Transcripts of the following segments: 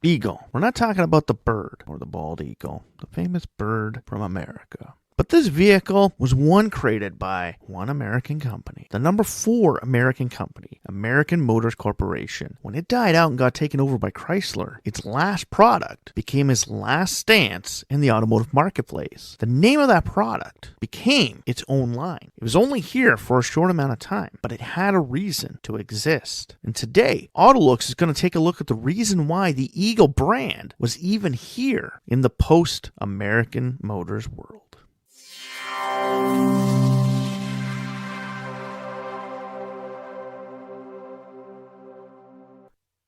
Eagle. We're not talking about the bird or the bald eagle, the famous bird from America. But this vehicle was one created by one American company, the number 4 American company, American Motors Corporation. When it died out and got taken over by Chrysler, its last product became his last stance in the automotive marketplace. The name of that product became its own line. It was only here for a short amount of time, but it had a reason to exist. And today, AutoLooks is going to take a look at the reason why the Eagle brand was even here in the post-American Motors world.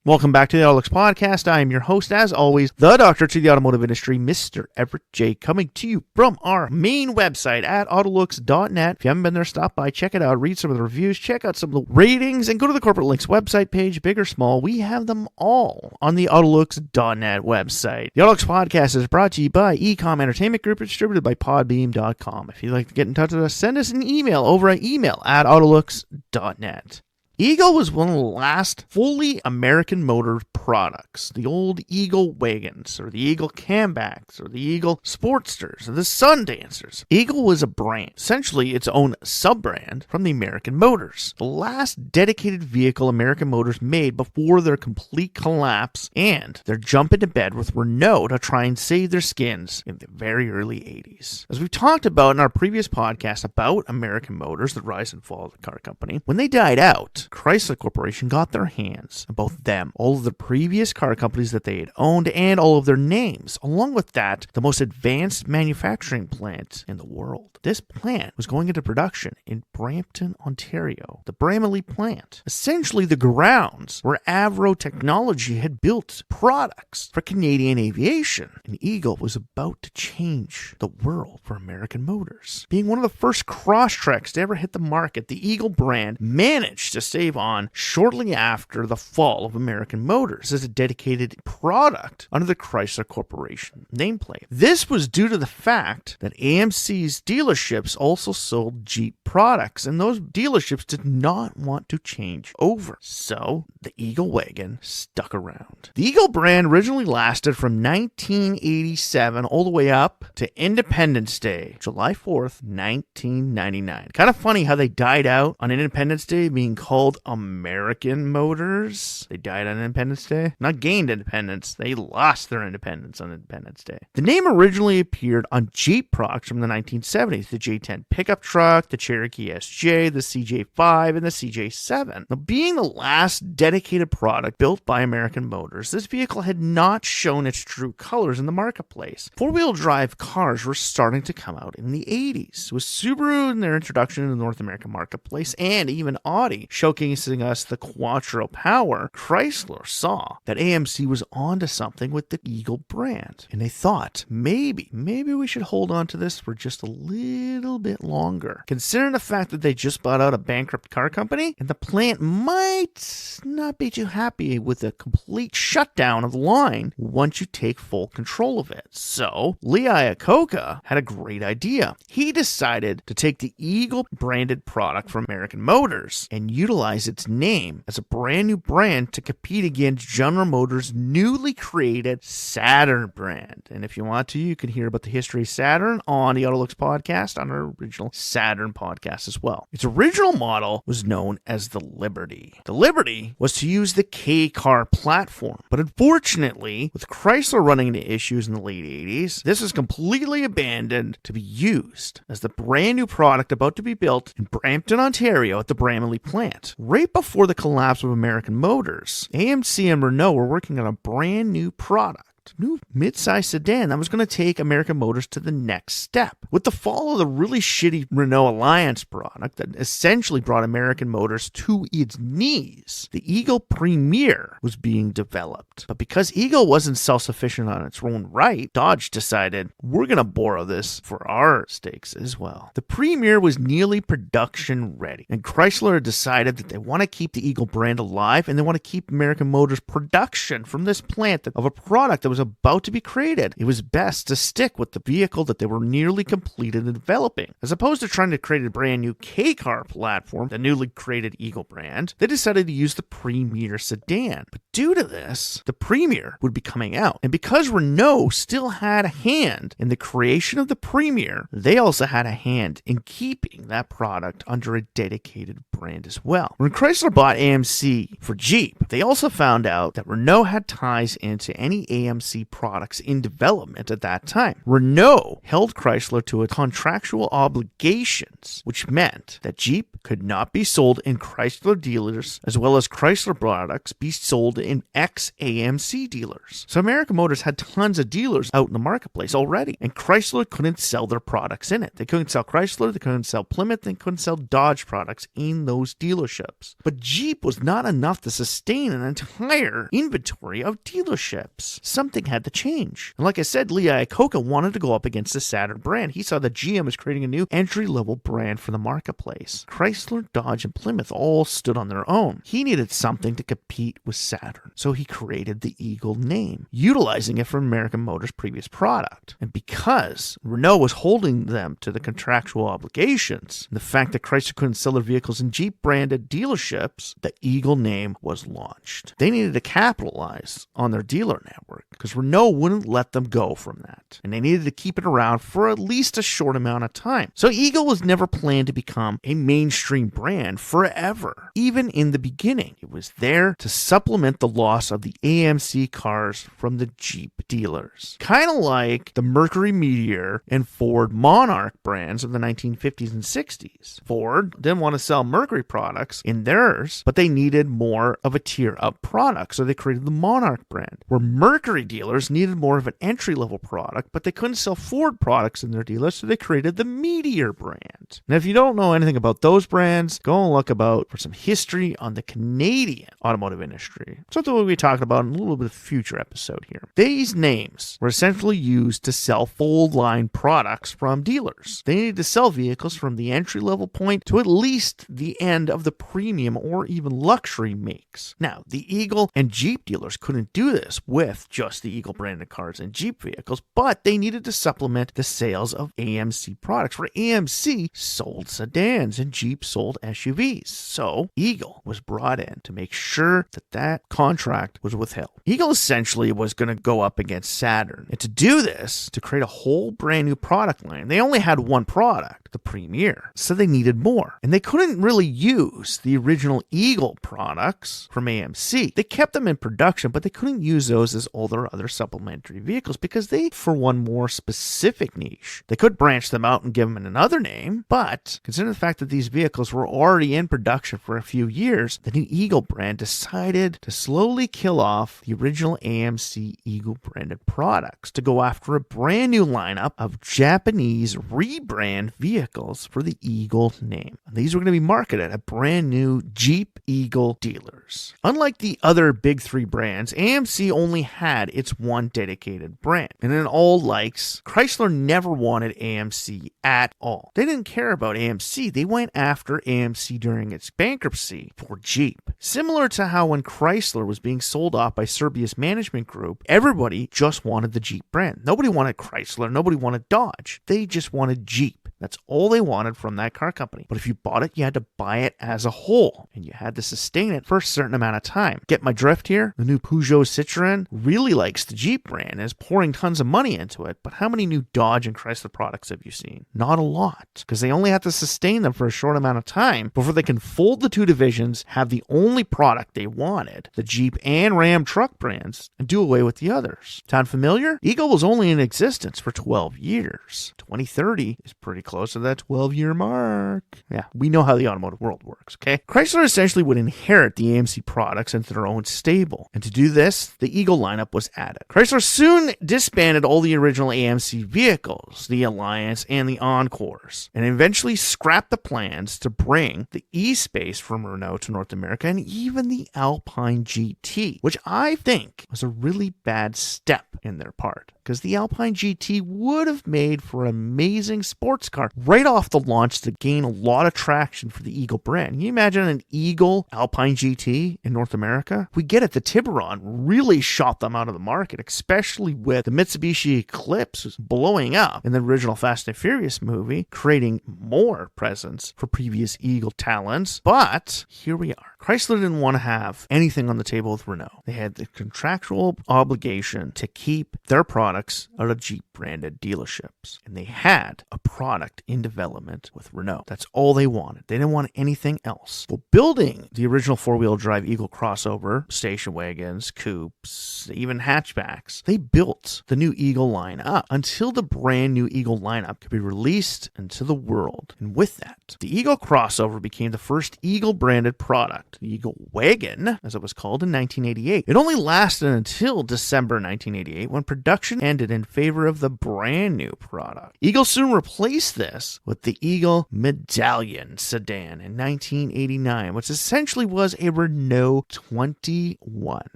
Welcome back to the AutoLooks podcast. I am your host, as always, the doctor to the automotive industry, Mr. Everett J, coming to you from our main website at AutoLooks.net. If you haven't been there, stop by, check it out, read some of the reviews, check out some of the ratings, and go to the Corporate Links website page, big or small. We have them all on the AutoLooks.net website. The AutoLooks podcast is brought to you by Ecom Entertainment Group, distributed by Podbeam.com. If you'd like to get in touch with us, send us an email over at email@AutoLooks.net. Eagle was one of the last fully American motor products. The old Eagle wagons, or the Eagle Cambacks, or the Eagle Sportsters, or the Sundancers. Eagle was a brand, essentially its own sub-brand from the American Motors. The last dedicated vehicle American Motors made before their complete collapse and their jump into bed with Renault to try and save their skins in the very early 80s. As we've talked about in our previous podcast about American Motors, the rise and fall of the car company, when they died out, Chrysler Corporation got their hands on both them, all of the previous car companies that they had owned, and all of their names. Along with that, the most advanced manufacturing plant in the world. This plant was going into production in Brampton, Ontario, the Bramalea plant. Essentially the grounds where Avro Technology had built products for Canadian aviation. And Eagle was about to change the world for American Motors. Being one of the first Crosstreks to ever hit the market, the Eagle brand managed to save on shortly after the fall of American Motors as a dedicated product under the Chrysler Corporation nameplate. This was due to the fact that AMC's dealerships also sold Jeep products, and those dealerships did not want to change over. So the Eagle wagon stuck around. The Eagle brand originally lasted from 1987 all the way up to Independence Day, July 4th, 1999. Kind of funny how they died out on Independence Day being called American Motors. They died on Independence Day. Not gained independence. They lost their independence on Independence Day. The name originally appeared on Jeep products from the 1970s. The J10 pickup truck, the Cherokee SJ, the CJ5, and the CJ7. Now, being the last dedicated product built by American Motors, this vehicle had not shown its true colors in the marketplace. Four-wheel drive cars were starting to come out in the 80s, with Subaru in their introduction in the North American marketplace, and even Audi showcasing us the Quattro Power. Chrysler saw that AMC was onto something with the Eagle brand, and they thought, maybe we should hold on to this for just a little bit longer. Considering the fact that they just bought out a bankrupt car company, and the plant might not be too happy with a complete shutdown of the line once you take full control of it. So, Lee Iacocca had a great idea. He decided to take the Eagle branded product from American Motors and utilize its name as a brand new brand to compete against General Motors' newly created Saturn brand. And if you want to, you can hear about the history of Saturn on the AutoLooks podcast, on our original Saturn podcast as well. Its original model was known as the Liberty. The Liberty was to use the K-Car platform, but unfortunately, with Chrysler running into issues in the late 80s, this was completely abandoned to be used as the brand new product about to be built in Brampton, Ontario at the Bramalea plant. Right before the collapse of American Motors, AMC and Renault were working on a brand new product. New mid-size sedan that was going to take American Motors to the next step. With the fall of the really shitty Renault Alliance product that essentially brought American Motors to its knees, the Eagle Premier was being developed. But because Eagle wasn't self-sufficient on its own right, Dodge decided, we're going to borrow this for our stakes as well. The Premier was nearly production ready, and Chrysler decided that they want to keep the Eagle brand alive, and they want to keep American Motors production from this plant of a product that was was about to be created, it was best to stick with the vehicle that they were nearly completed in developing. As opposed to trying to create a brand new K-car platform, the newly created Eagle brand, they decided to use the Premier sedan. But due to this, the Premier would be coming out. And because Renault still had a hand in the creation of the Premier, they also had a hand in keeping that product under a dedicated brand as well. When Chrysler bought AMC for Jeep, they also found out that Renault had ties into any AMC products in development at that time. Renault held Chrysler to a contractual obligations, which meant that Jeep could not be sold in Chrysler dealers, as well as Chrysler products be sold in ex-AMC dealers. So American Motors had tons of dealers out in the marketplace already, and Chrysler couldn't sell their products in it. They couldn't sell Chrysler, they couldn't sell Plymouth, they couldn't sell Dodge products in those dealerships. But Jeep was not enough to sustain an entire inventory of dealerships. Something had to change. And like I said, Lee Iacocca wanted to go up against the Saturn brand. He saw that GM was creating a new entry-level brand for the marketplace. Chrysler, Dodge, and Plymouth all stood on their own. He needed something to compete with Saturn, so he created the Eagle name, utilizing it from American Motors' previous product. And because Renault was holding them to the contractual obligations, the fact that Chrysler couldn't sell their vehicles in Jeep-branded dealerships, the Eagle name was launched. They needed to capitalize on their dealer network because Renault wouldn't let them go from that, and they needed to keep it around for at least a short amount of time. So Eagle was never planned to become a mainstream brand forever. Even in the beginning, it was there to supplement the loss of the AMC cars from the Jeep dealers. Kind of like the Mercury Meteor and Ford Monarch brands of the 1950s and 60s. Ford didn't want to sell Mercury products in theirs, but they needed more of a tier-up product, so they created the Monarch brand, where Mercury dealers needed more of an entry-level product, but they couldn't sell Ford products in their dealers, so they created the Meteor brand. Now, if you don't know anything about those brands, go and look for some history on the Canadian automotive industry. Something we'll be talking about in a little bit of a future episode here. These names were essentially used to sell full-line products from dealers. They needed to sell vehicles from the entry-level point to at least the end of the premium or even luxury makes. Now, the Eagle and Jeep dealers couldn't do this with just the Eagle branded cars and Jeep vehicles, but they needed to supplement the sales of AMC products, where AMC sold sedans and Jeep sold SUVs. So Eagle was brought in to make sure that that contract was withheld. Eagle essentially was going to go up against Saturn, and to do this, to create a whole brand new product line, they only had one product, the Premier, so they needed more. And they couldn't really use the original Eagle products from AMC. They kept them in production, but they couldn't use those as all their other supplementary vehicles because they, for one more specific niche, they could branch them out and give them another name, but considering the fact that these vehicles were already in production for a few years, the new Eagle brand decided to slowly kill off the original AMC Eagle branded products to go after a brand new lineup of Japanese rebrand vehicles for the Eagle name. And these were going to be marketed at brand new Jeep Eagle dealers. Unlike the other big three brands, AMC only had its one dedicated brand. And in all likes, Chrysler never wanted AMC at all. They didn't care about AMC. They went after AMC during its bankruptcy for Jeep. Similar to how when Chrysler was being sold off by Serbia's management group, everybody just wanted the Jeep brand. Nobody wanted Chrysler. Nobody wanted Dodge. They just wanted Jeep. That's all they wanted from that car company. But if you bought it, you had to buy it as a whole, and you had to sustain it for a certain amount of time. Get my drift here? The new Peugeot Citroën really likes the Jeep brand and is pouring tons of money into it, but how many new Dodge and Chrysler products have you seen? Not a lot, because they only have to sustain them for a short amount of time before they can fold the two divisions, have the only product they wanted, the Jeep and Ram truck brands, and do away with the others. Sound familiar? Eagle was only in existence for 12 years. 2030 is pretty close to that 12-year mark. Yeah, we know how the automotive world works, okay? Chrysler essentially would inherit the AMC products into their own stable. And to do this, the Eagle lineup was added. Chrysler soon disbanded all the original AMC vehicles, the Alliance and the Encores, and eventually scrapped the plans to bring the E-Space from Renault to North America and even the Alpine GT, which I think was a really bad step in their part. because the Alpine GT would have made for an amazing sports car right off the launch to gain a lot of traction for the Eagle brand. Can you imagine an Eagle Alpine GT in North America? We get it, the Tiburon really shot them out of the market, especially with the Mitsubishi Eclipse blowing up in the original Fast and Furious movie, creating more presence for previous Eagle talents. But here we are. Chrysler didn't want to have anything on the table with Renault. They had the contractual obligation to keep their products out of Jeep branded dealerships. And they had a product in development with Renault. That's all they wanted. They didn't want anything else. Well, building the original four-wheel drive Eagle crossover, station wagons, coupes, even hatchbacks, they built the new Eagle lineup until the brand new Eagle lineup could be released into the world. And with that, the Eagle crossover became the first Eagle branded product. The Eagle Wagon, as it was called, in 1988. It only lasted until December 1988 when production ended in favor of the brand new product. Eagle soon replaced this with the Eagle Medallion sedan in 1989, which essentially was a Renault 21.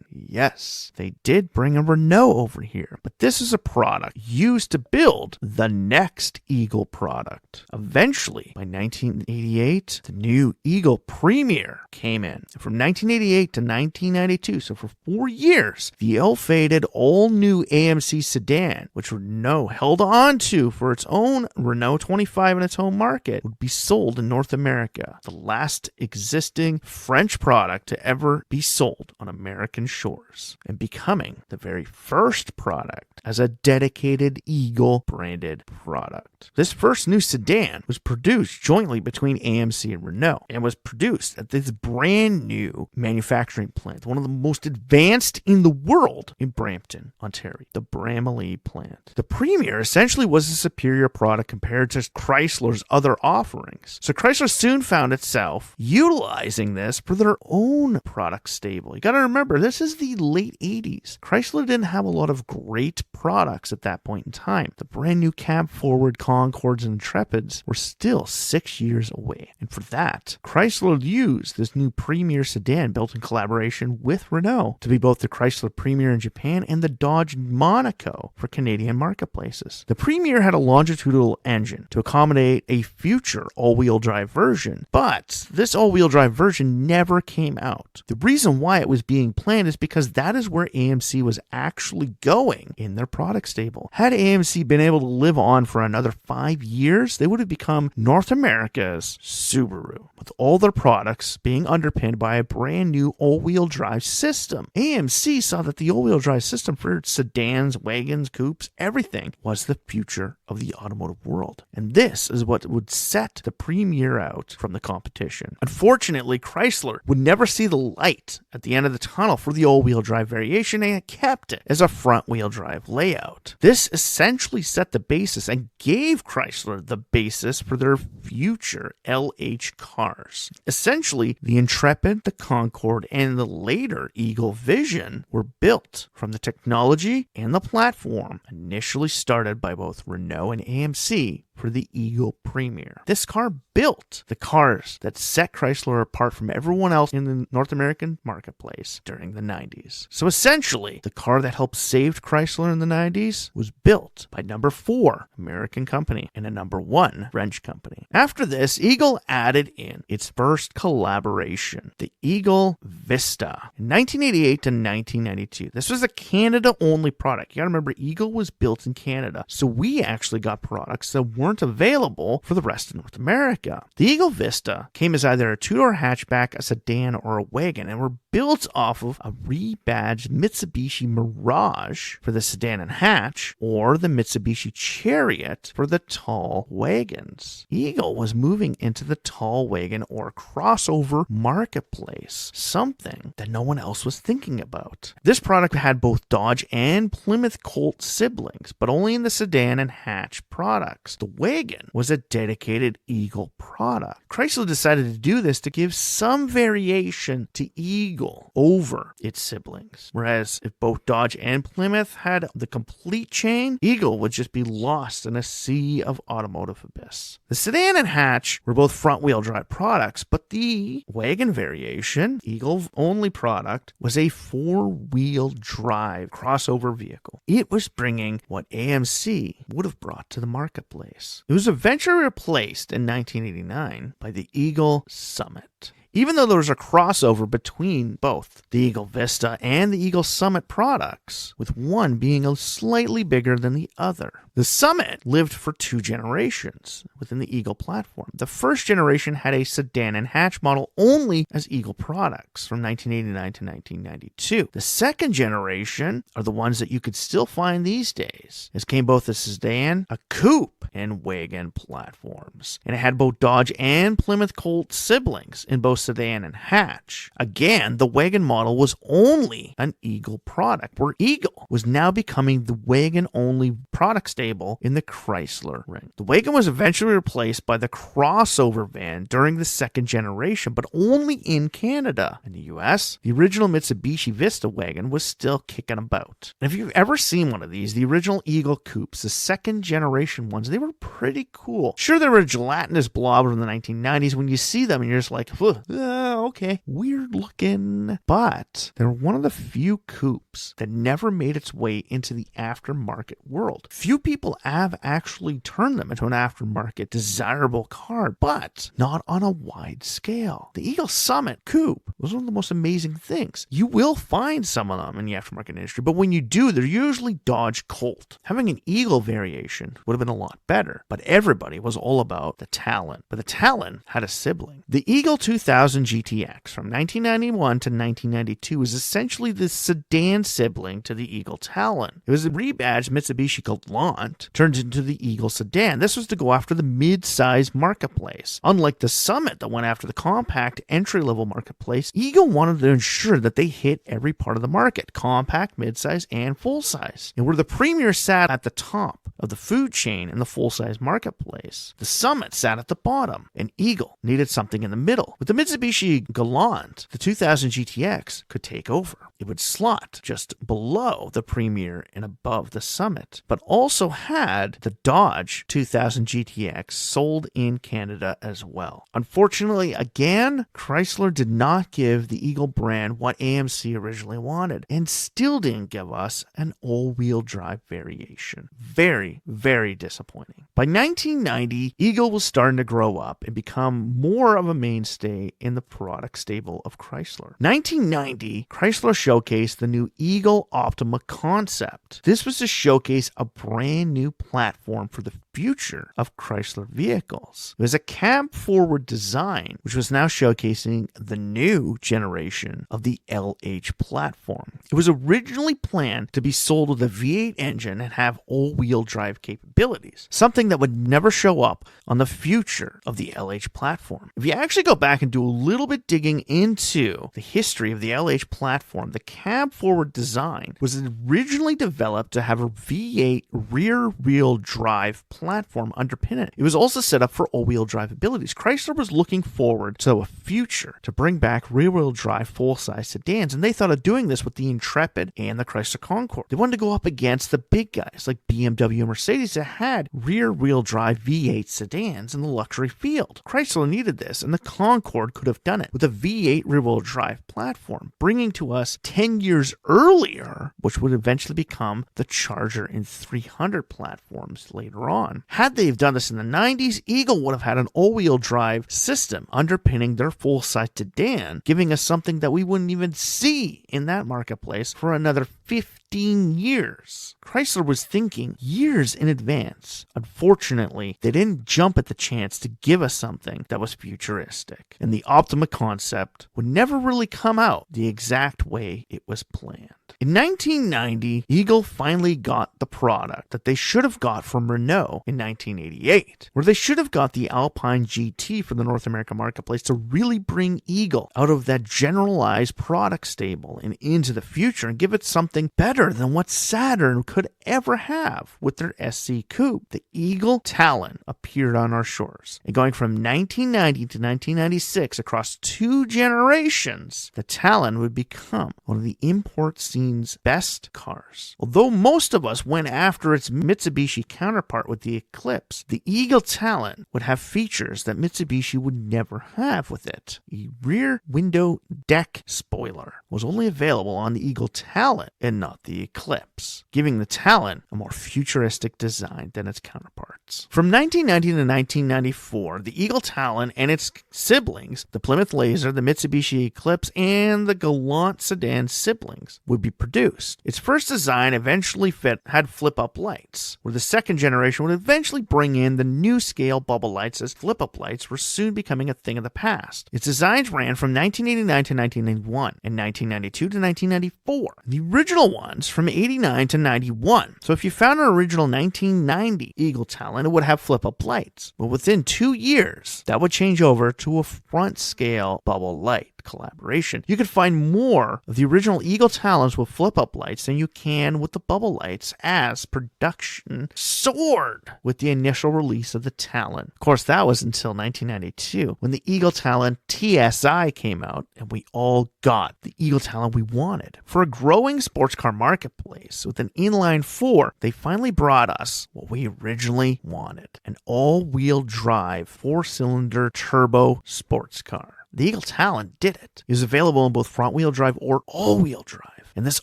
Yes, they did bring a Renault over here, but this is a product used to build the next Eagle product. Eventually, by 1988, the new Eagle Premier came in. From 1988 to 1992, so for 4 years, the ill-fated all-new AMC sedan, which Renault held on to for its own Renault 25 in its home market, would be sold in North America, the last existing French product to ever be sold on American shores, and becoming the very first product as a dedicated Eagle branded product. This first new sedan was produced jointly between AMC and Renault, and was produced at this brand new manufacturing plant, one of the most advanced in the world, in Brampton, Ontario, the Bramalea plant. The Premier essentially was a superior product compared to Chrysler's other offerings. So Chrysler soon found itself utilizing this for their own product stable. You got to remember, this is the late 80s. Chrysler didn't have a lot of great products at that point in time. The brand new cab forward Concords and Intrepids were still 6 years away. And for that, Chrysler used this new Premier sedan built in collaboration with Renault to be both the Chrysler Premier in Japan and the Dodge Monaco for Canadian marketplaces. The Premier had a longitudinal engine to accommodate a future all-wheel drive version, but this all-wheel drive version never came out. The reason why it was being planned is because that is where AMC was actually going in their product stable. Had AMC been able to live on for another 5 years, they would have become North America's Subaru, with all their products being underpinned by a brand new all-wheel drive system. AMC saw that the all-wheel drive system for its sedans, wagons, coupes, everything was the future of the automotive world. And this is what would set the Premier out from the competition. Unfortunately, Chrysler would never see the light at the end of the tunnel for the all-wheel drive variation, and kept it as a front-wheel drive layout. This essentially set the basis and gave Chrysler the basis for their future LH cars. Essentially, the Intrepid, the Concorde, and the later Eagle Vision were built from the technology and the platform initially started by both Renault and AMC for the Eagle Premier. This car built the cars that set Chrysler apart from everyone else in the North American marketplace during the 90s. So essentially, the car that helped save Chrysler in the 90s was built by number 4 American company and a number 1 French company. After this, Eagle added in its first collaboration, the Eagle Vista, in 1988 to 1992. This was a Canada-only product. You gotta remember, Eagle was built in Canada, so we actually got products that weren't available for the rest of North America. The Eagle Vista came as either a two-door hatchback, a sedan, or a wagon, and were built off of a rebadged Mitsubishi Mirage for the sedan and hatch, or the Mitsubishi Chariot for the tall wagons. Eagle was moving into the tall wagon or crossover marketplace, something that no one else was thinking about. This product had both Dodge and Plymouth Colt siblings, but only in the sedan and hatch products. The wagon was a dedicated Eagle product. Chrysler decided to do this to give some variation to Eagle Eagle over its siblings. Whereas if both Dodge and Plymouth had the complete chain, Eagle would just be lost in a sea of automotive abyss. The sedan and hatch were both front-wheel drive products, but the wagon variation, Eagle-only product, was a four-wheel drive crossover vehicle. It was bringing what AMC would have brought to the marketplace. It was eventually replaced in 1989 by the Eagle Summit. Even though there was a crossover between both the Eagle Vista and the Eagle Summit products, with one being slightly bigger than the other. The Summit lived for 2 generations within the Eagle platform. The first generation had a sedan and hatch model only as Eagle products from 1989 to 1992. The second generation are the ones that you could still find these days. It came both a sedan, a coupe, and wagon platforms. And it had both Dodge and Plymouth Colt siblings in both sedan and hatch. Again, the wagon model was only an Eagle product, where Eagle was now becoming the wagon-only product stable in the Chrysler ring. The wagon was eventually replaced by the crossover van during the second generation, but only in Canada. In the US, the original Mitsubishi Vista wagon was still kicking about. And if you've ever seen one of these, the original Eagle coupes, the second generation ones, they were pretty cool. Sure, they were a gelatinous blob from the 1990s. When you see them, and you're just like, okay, weird looking. But they're one of the few coupes that never made its way into the aftermarket world. Few people have actually turned them into an aftermarket desirable car, but not on a wide scale. The Eagle Summit coupe was one of the most amazing things. You will find some of them in the aftermarket industry, but when you do, they're usually Dodge Colt. Having an Eagle variation would have been a lot better, but everybody was all about the Talon. But the Talon had a sibling. The Eagle 2000 GTX from 1991 to 1992 was essentially the sedan sibling to the Eagle Talon. It was a rebadged Mitsubishi Galant turned into the Eagle sedan. This was to go after the mid-size marketplace. Unlike the Summit that went after the compact entry-level marketplace, Eagle wanted to ensure that they hit every part of the market, compact, mid-size, and full-size. And where the Premier sat at the top of the food chain in the full-size marketplace, the Summit sat at the bottom, and Eagle needed something in the middle. With the Mitsubishi Galant, the 2000 GTX could take over. It would slot just below the Premier and above the Summit, but also had the Dodge 2000 GTX sold in Canada as well. Unfortunately, again, Chrysler did not give the Eagle brand what AMC originally wanted, and still didn't give us an all-wheel drive variation. Very, very disappointing. By 1990, Eagle was starting to grow up and become more of a mainstay in the product stable of Chrysler. 1990, Chrysler showcased the new Eagle Optima concept. This was to showcase a brand new platform for the future of Chrysler vehicles. It was a cab-forward design, which was now showcasing the new generation of the LH platform. It was originally planned to be sold with a V8 engine and have all-wheel drive capabilities, something that would never show up on the future of the LH platform. If you actually go back and do a little bit digging into the history of the LH platform, the cab-forward design was originally developed to have a V8 rear-wheel drive platform underpin it. It was also set up for all-wheel drive abilities. Chrysler was looking forward to a future to bring back rear-wheel drive full-size sedans, and they thought of doing this with the Intrepid and the Chrysler Concorde. They wanted to go up against the big guys like BMW and Mercedes that had rear-wheel drive V8 sedans in the luxury field. Chrysler needed this, and the Concorde could have done it with a V8 rear-wheel drive platform, bringing to us 10 years earlier, which would eventually become the Charger and 300 platforms later on. Had they have done this in the 90s, Eagle would have had an all-wheel drive system underpinning their full-size sedan, giving us something that we wouldn't even see in that marketplace for another 15 years. Chrysler was thinking years in advance. Unfortunately, they didn't jump at the chance to give us something that was futuristic, and the Optima concept would never really come out the exact way it was planned. In 1990, Eagle finally got the product that they should have got from Renault in 1988, where they should have got the Alpine GT for the North American marketplace to really bring Eagle out of that generalized product stable and into the future and give it something better better than what Saturn could ever have with their SC Coupe. The Eagle Talon appeared on our shores. And going from 1990 to 1996, across 2 generations, the Talon would become one of the import scene's best cars. Although most of us went after its Mitsubishi counterpart with the Eclipse, the Eagle Talon would have features that Mitsubishi would never have with it. A rear window deck spoiler was only available on the Eagle Talon and not the Eclipse, giving the Talon a more futuristic design than its counterparts. From 1990 to 1994, the Eagle Talon and its siblings, the Plymouth Laser, the Mitsubishi Eclipse, and the Galant sedan siblings, would be produced. Its first design eventually had flip-up lights, where the second generation would eventually bring in the new scale bubble lights, as flip-up lights were soon becoming a thing of the past. Its designs ran from 1989 to 1991 and 1992 to 1994. The original ones from 89 to 91. So if you found an original 1990 Eagle Talon, it would have flip-up lights. But within 2 years, that would change over to a front-scale bubble light collaboration. You could find more of the original Eagle Talons with flip-up lights than you can with the bubble lights, as production soared with the initial release of the Talon. Of course, that was until 1992 when the Eagle Talon TSI came out, and we all got the Eagle Talon we wanted. For a growing sports car marketplace with an inline 4, they finally brought us what we originally wanted: an all-wheel drive 4-cylinder turbo sports car. The Eagle Talon did it. It was available in both front-wheel drive or all-wheel drive. And this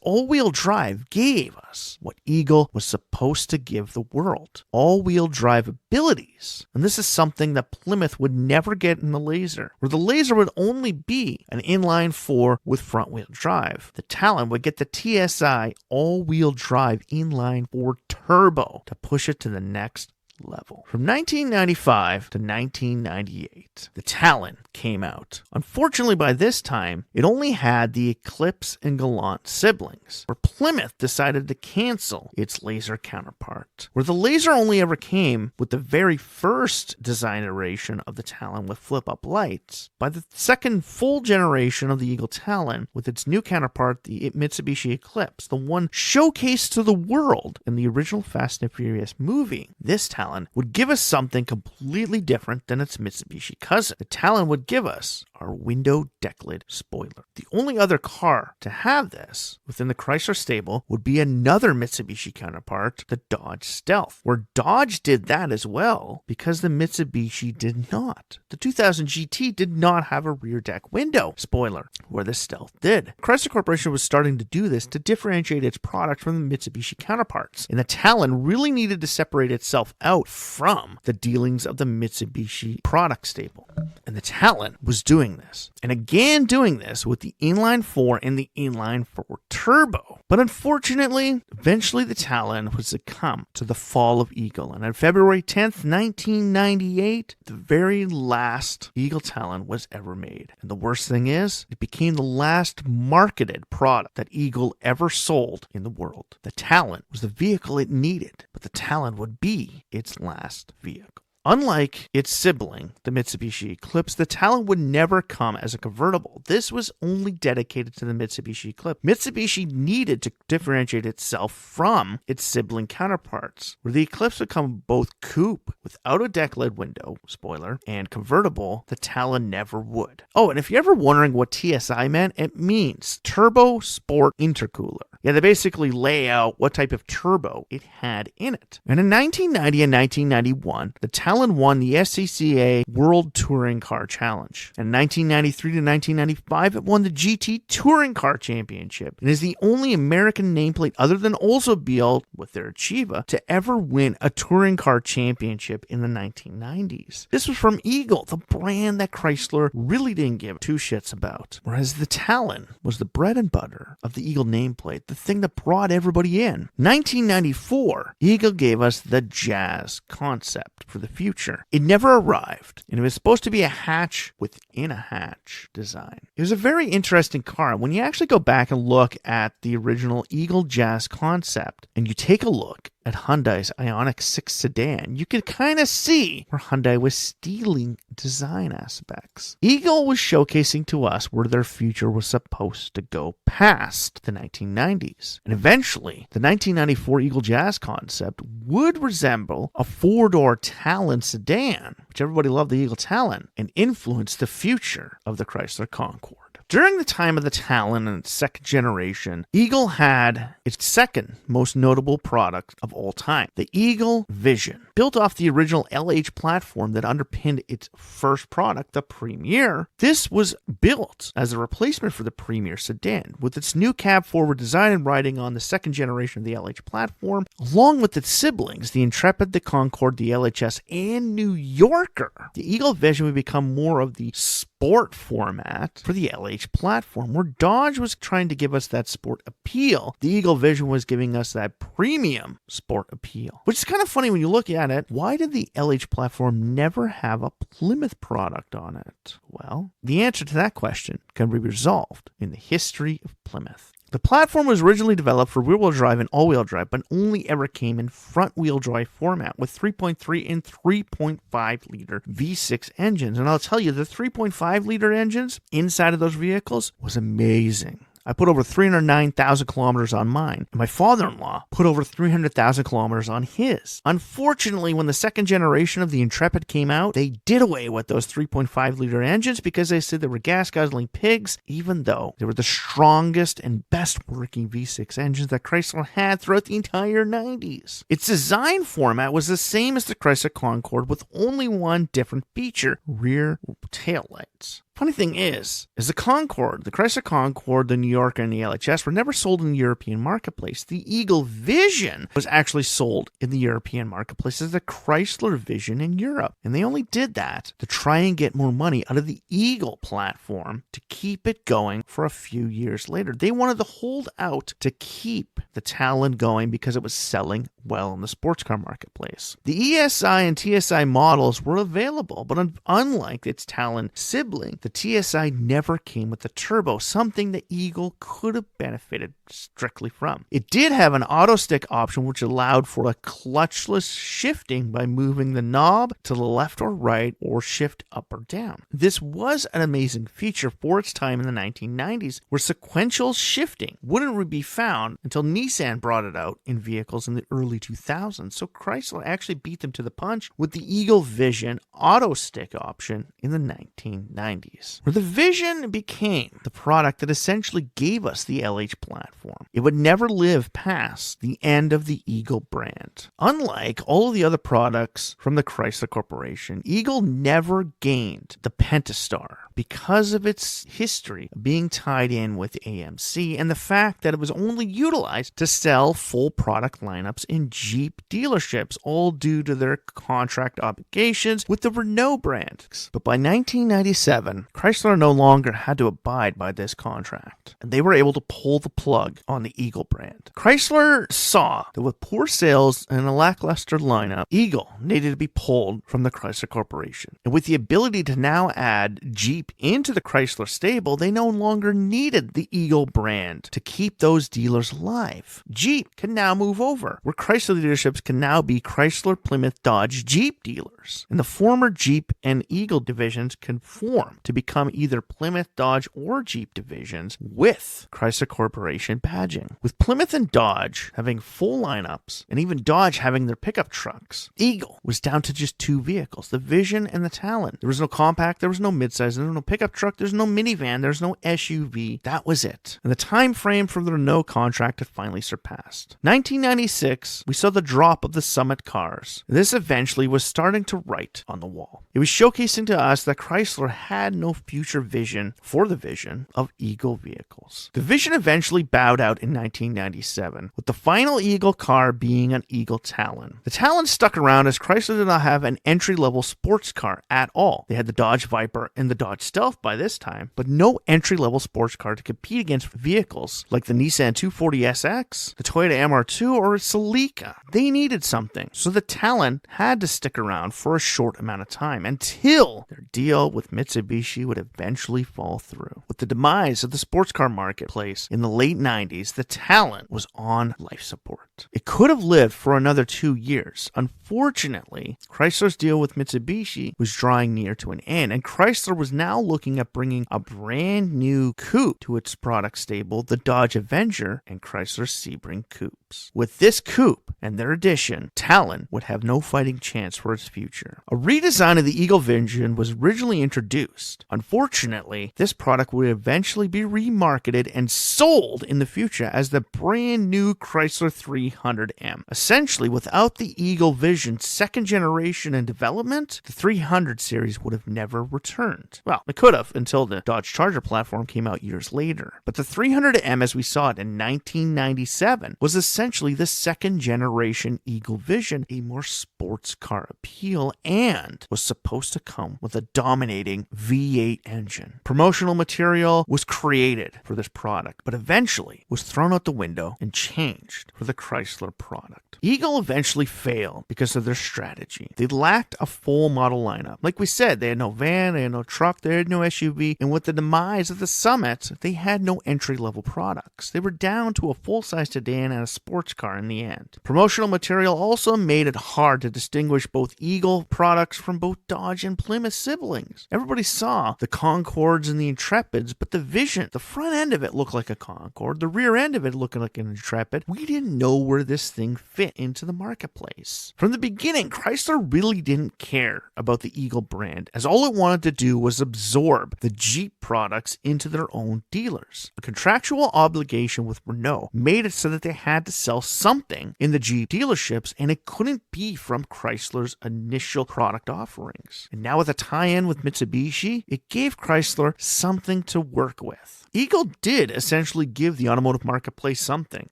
all-wheel drive gave us what Eagle was supposed to give the world: all-wheel drive abilities. And this is something that Plymouth would never get in the Laser, where the Laser would only be an inline 4 with front-wheel drive. The Talon would get the TSI all-wheel drive inline 4 turbo to push it to the next level. From 1995 to 1998, the Talon came out. Unfortunately, by this time, it only had the Eclipse and Galant siblings, where Plymouth decided to cancel its Laser counterpart. Where the Laser only ever came with the very first design iteration of the Talon with flip-up lights, by the second full generation of the Eagle Talon with its new counterpart, the Mitsubishi Eclipse, the one showcased to the world in the original Fast and Furious movie, this Talon would give us something completely different than its Mitsubishi cousin. The Talon would give us our window deck lid spoiler. The only other car to have this within the Chrysler stable would be another Mitsubishi counterpart, the Dodge Stealth, where Dodge did that as well because the Mitsubishi did not. The 2000 GT did not have a rear deck window spoiler, where the Stealth did. Chrysler Corporation was starting to do this to differentiate its product from the Mitsubishi counterparts, and the Talon really needed to separate itself out from the dealings of the Mitsubishi product stable. And the Talon was doing this, and again doing this with the inline 4 and the inline 4 turbo. But unfortunately, eventually the Talon would succumb to the fall of Eagle, and on February 10th, 1998, the very last Eagle Talon was ever made. And the worst thing is, it became the last marketed product that Eagle ever sold in the world. The Talon was the vehicle it needed, but the Talon would be its last vehicle. Unlike its sibling, the Mitsubishi Eclipse, the Talon would never come as a convertible. This was only dedicated to the Mitsubishi Eclipse. Mitsubishi needed to differentiate itself from its sibling counterparts, where the Eclipse would come both coupe without a deck lid window, spoiler, and convertible. The Talon never would. Oh, and if you're ever wondering what TSI meant, it means Turbo Sport Intercooler. Yeah, they basically lay out what type of turbo it had in it. And in 1990 and 1991, the Talon won the SCCA World Touring Car Challenge. And in 1993 to 1995, it won the GT Touring Car Championship and is the only American nameplate other than Oldsmobile with their Achieva to ever win a touring car championship in the 1990s. This was from Eagle, the brand that Chrysler really didn't give two shits about. Whereas the Talon was the bread and butter of the Eagle nameplate, the thing that brought everybody in. 1994, Eagle gave us the Jazz concept for the future. It never arrived, and it was supposed to be a hatch within a hatch design. It was a very interesting car. When you actually go back and look at the original Eagle Jazz concept, and you take a look at Hyundai's Ioniq 6 sedan, you could kind of see where Hyundai was stealing design aspects. Eagle was showcasing to us where their future was supposed to go past the 1990s. And eventually, the 1994 Eagle Jazz concept would resemble a four-door Talon sedan, which everybody loved the Eagle Talon, and influence the future of the Chrysler Concorde. During the time of the Talon and its second generation, Eagle had its second most notable product of all time, the Eagle Vision. Built off the original LH platform that underpinned its first product, the Premier, this was built as a replacement for the Premier sedan, with its new cab-forward design and riding on the second generation of the LH platform, along with its siblings, the Intrepid, the Concorde, the LHS, and New Yorker. The Eagle Vision would become more of the sport format for the LH platform. Where Dodge was trying to give us that sport appeal, the Eagle Vision was giving us that premium sport appeal. Which is kind of funny when you look at it. Why did the LH platform never have a Plymouth product on it? Well, the answer to that question can be resolved in the history of Plymouth. The platform was originally developed for rear-wheel drive and all-wheel drive, but only ever came in front-wheel drive format with 3.3 and 3.5-liter V6 engines. And I'll tell you, the 3.5-liter engines inside of those vehicles was amazing. I put over 309,000 kilometers on mine, and my father-in-law put over 300,000 kilometers on his. Unfortunately, when the second generation of the Intrepid came out, they did away with those 3.5-liter engines because they said they were gas-guzzling pigs, even though they were the strongest and best-working V6 engines that Chrysler had throughout the entire 90s. Its design format was the same as the Chrysler Concorde, with only one different feature: rear taillights. Funny thing is the Concorde, the Chrysler Concorde, the New Yorker, and the LHS were never sold in the European marketplace. The Eagle Vision was actually sold in the European marketplace as the Chrysler Vision in Europe. And they only did that to try and get more money out of the Eagle platform to keep it going for a few years later. They wanted to hold out to keep the Talon going because it was selling well in the sports car marketplace. The ESI and TSI models were available, but unlike its Talon sibling, the TSI never came with a turbo, something that Eagle could have benefited strictly from. It did have an auto stick option, which allowed for a clutchless shifting by moving the knob to the left or right or shift up or down. This was an amazing feature for its time in the 1990s, where sequential shifting wouldn't be found until Nissan brought it out in vehicles in the early 2000s. So Chrysler actually beat them to the punch with the Eagle Vision auto stick option in the 1990s, where the Vision became the product that essentially gave us the LH platform. It would never live past the end of the Eagle brand. Unlike all of the other products from the Chrysler Corporation, Eagle never gained the Pentastar because of its history of being tied in with AMC and the fact that it was only utilized to sell full product lineups in Jeep dealerships, all due to their contract obligations with the Renault brand. But by 1997, Chrysler no longer had to abide by this contract, and they were able to pull the plug on the Eagle brand. Chrysler saw that with poor sales and a lackluster lineup, Eagle needed to be pulled from the Chrysler Corporation. And with the ability to now add Jeep into the Chrysler stable, they no longer needed the Eagle brand to keep those dealers alive. Jeep can now move over, where Chrysler dealerships can now be Chrysler, Plymouth, Dodge, Jeep dealers. And the former Jeep and Eagle divisions can form to become either Plymouth, Dodge, or Jeep divisions with Chrysler Corporation badging. With Plymouth and Dodge having full lineups, and even Dodge having their pickup trucks, Eagle was down to just two vehicles, the Vision and the Talon. There was no compact, there was no midsize, there was no pickup truck, there's no minivan, there's no SUV. That was it. And the time frame for the Renault contract had finally surpassed. 1996, we saw the drop of the Summit cars. This eventually was starting to write on the wall. It was showcasing to us that Chrysler had no future vision for the vision of Eagle vehicles. The vision eventually bowed out in 1997, with the final Eagle car being an Eagle Talon. The Talon stuck around as Chrysler did not have an entry-level sports car at all. They had the Dodge Viper and the Dodge Stealth by this time, but no entry-level sports car to compete against vehicles like the Nissan 240SX, the Toyota MR2, or a Celica. They needed something, so the Talon had to stick around for a short amount of time until their deal with Mitsubishi would eventually fall through. With the demise of the sports car marketplace in the late 90s, the Talon was on life support. It could have lived for another 2 years. Unfortunately, Chrysler's deal with Mitsubishi was drawing near to an end, and Chrysler was now looking at bringing a brand new coupe to its product stable, the Dodge Avenger and Chrysler Sebring coupes. With this coupe and their addition, Talon would have no fighting chance for its future. A redesign of the Eagle Vision was originally introduced. Unfortunately, this product would eventually be remarketed and sold in the future as the brand new Chrysler 300M. Essentially, without the Eagle Vision's second generation in development, the 300 series would have never returned. Well, it could have until the Dodge Charger platform came out years later. But the 300M, as we saw it in 1997, was essentially the second generation Eagle Vision, a more sports car appeal, and was supposed to come with a dominating V8 engine. Promotional material was created for this product, but eventually was thrown out the window and changed for the Chrysler product. Eagle eventually failed because of their strategy. They lacked a full model lineup. Like we said, they had no van, they had no truck, they had no SUV, and with the demise of the Summit, they had no entry-level products. They were down to a full-size sedan and a sports car in the end. Promotional material also made it hard to distinguish both Eagle products from both Dodge and Plymouth siblings. Everybody saw the Concords and the Intrepids, but the Vision, the front end of it looked like a Concord, the rear end of it looked like an Intrepid. We didn't know where this thing fit into the marketplace. From the beginning, Chrysler really didn't care about the Eagle brand, as all it wanted to do was absorb the Jeep products into their own dealers. A contractual obligation with Renault made it so that they had to sell something in the Jeep dealerships, and it couldn't be from Chrysler's initial product offerings. And now with a tie-in with Mitsubishi, it gave Chrysler something to work with. Eagle did essentially give the automotive marketplace something.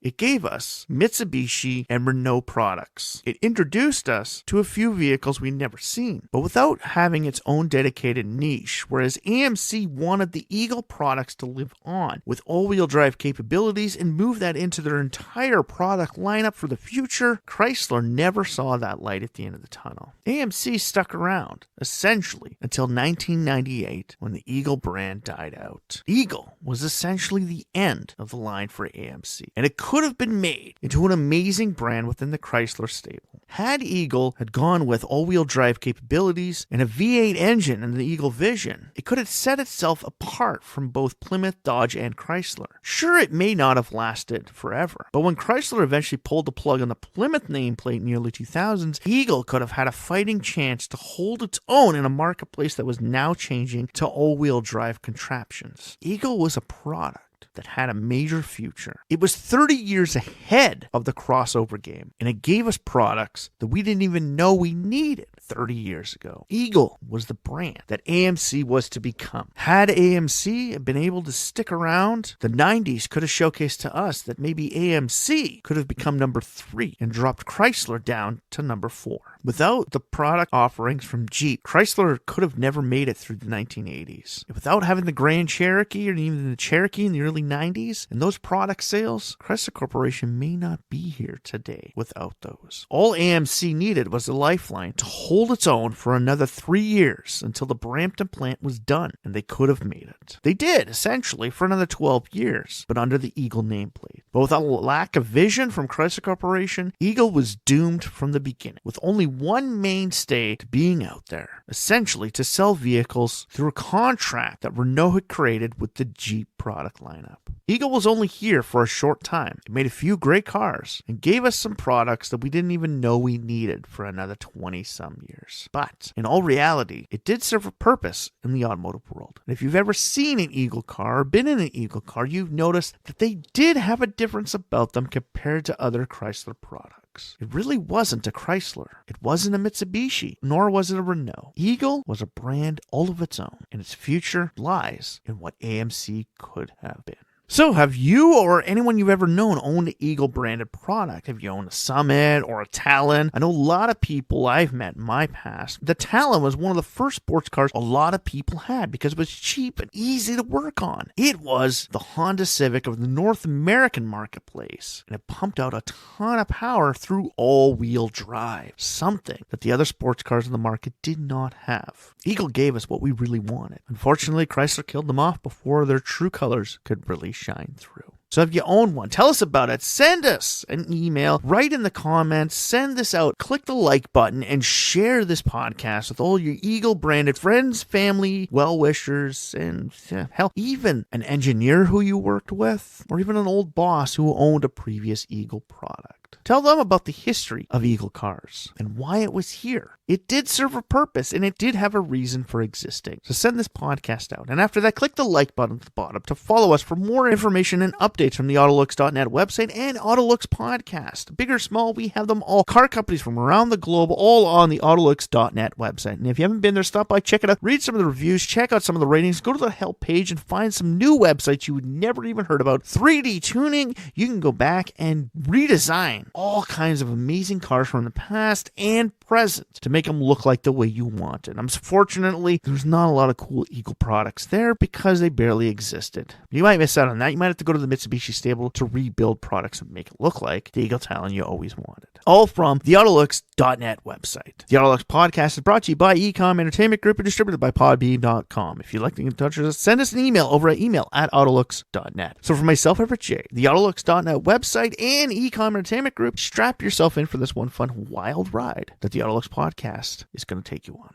It gave us Mitsubishi and Renault products. It introduced us to a few vehicles we'd never seen, but without having its own dedicated niche, whereas AMC wanted the Eagle products to live on with all-wheel drive capabilities and move that into their entire product lineup for the future. Chrysler never saw that light at the end of the tunnel. AMC stuck around, essentially, until 1998 when the Eagle brand died out. Eagle was essentially the end of the line for AMC, and it could have been made into an amazing brand within the Chrysler stable. Had Eagle had gone with all-wheel drive capabilities and a V8 engine in the Eagle Vision, it could have set itself apart from both Plymouth, Dodge, and Chrysler. Sure, it may not have lasted forever, but when Chrysler eventually pulled the plug on the Plymouth nameplate in the early 2000s, Eagle could have had a fighting chance to hold its own in a marketplace that was now changing to all-wheel drive contraptions. Eagle was a product that had a major future. It was 30 years ahead of the crossover game, and it gave us products that we didn't even know we needed 30 years ago. Eagle was the brand that AMC was to become. Had AMC been able to stick around, the 90s could have showcased to us that maybe AMC could have become number 3 and dropped Chrysler down to number 4. Without the product offerings from Jeep, Chrysler could have never made it through the 1980s. Without having the Grand Cherokee or even the Cherokee in the early 90s and those product sales, Chrysler Corporation may not be here today without those. All AMC needed was a lifeline to hold its own for another 3 years until the Brampton plant was done, and they could have made it. They did, essentially, for another 12 years, but under the Eagle nameplate. But with a lack of vision from Chrysler Corporation, Eagle was doomed from the beginning, with only one mainstay to being out there, essentially to sell vehicles through a contract that Renault had created with the Jeep product lineup. Eagle was only here for a short time. It made a few great cars and gave us some products that we didn't even know we needed for another 20-some years. But in all reality, it did serve a purpose in the automotive world. And if you've ever seen an Eagle car or been in an Eagle car, you've noticed that they did have a difference about them compared to other Chrysler products. It really wasn't a Chrysler. It wasn't a Mitsubishi, nor was it a Renault. Eagle was a brand all of its own, and its future lies in what AMC could have been. So have you or anyone you've ever known owned an Eagle branded product? Have you owned a Summit or a Talon? I know a lot of people I've met in my past. The Talon was one of the first sports cars a lot of people had because it was cheap and easy to work on. It was the Honda Civic of the North American marketplace, and it pumped out a ton of power through all-wheel drive, something that the other sports cars in the market did not have. Eagle gave us what we really wanted. Unfortunately, Chrysler killed them off before their true colors could really shine through. So if you own one, tell us about it. Send us an email, write in the comments, send this out, click the like button, and share this podcast with all your Eagle branded friends, family, well-wishers, and hell, even an engineer who you worked with, or even an old boss who owned a previous Eagle product. Tell them about the history of Eagle cars and why it was here. It did serve a purpose, and it did have a reason for existing. So send this podcast out. And after that, click the like button at the bottom to follow us for more information and updates from the AutoLooks.net website and AutoLooks podcast. Big or small, we have them all. Car companies from around the globe, all on the AutoLooks.net website. And if you haven't been there, stop by, check it out, read some of the reviews, check out some of the ratings, go to the help page and find some new websites you would never even heard about. 3D tuning, you can go back and redesign all kinds of amazing cars from the past and present to make them look like the way you want it. Unfortunately, there's not a lot of cool Eagle products there because they barely existed. You might miss out on that. You might have to go to the Mitsubishi stable to rebuild products and make it look like the Eagle Talon you always wanted. All from the AutoLooks.net website. The AutoLooks podcast is brought to you by Ecom Entertainment Group and distributed by Podbean.com. If you'd like to get in touch with us, send us an email over at email@AutoLooks.net. So for myself, Everett J, the AutoLooks.net website and Ecom Entertainment Group, strap yourself in for this one fun, wild ride that the AutoLooks podcast is going to take you on.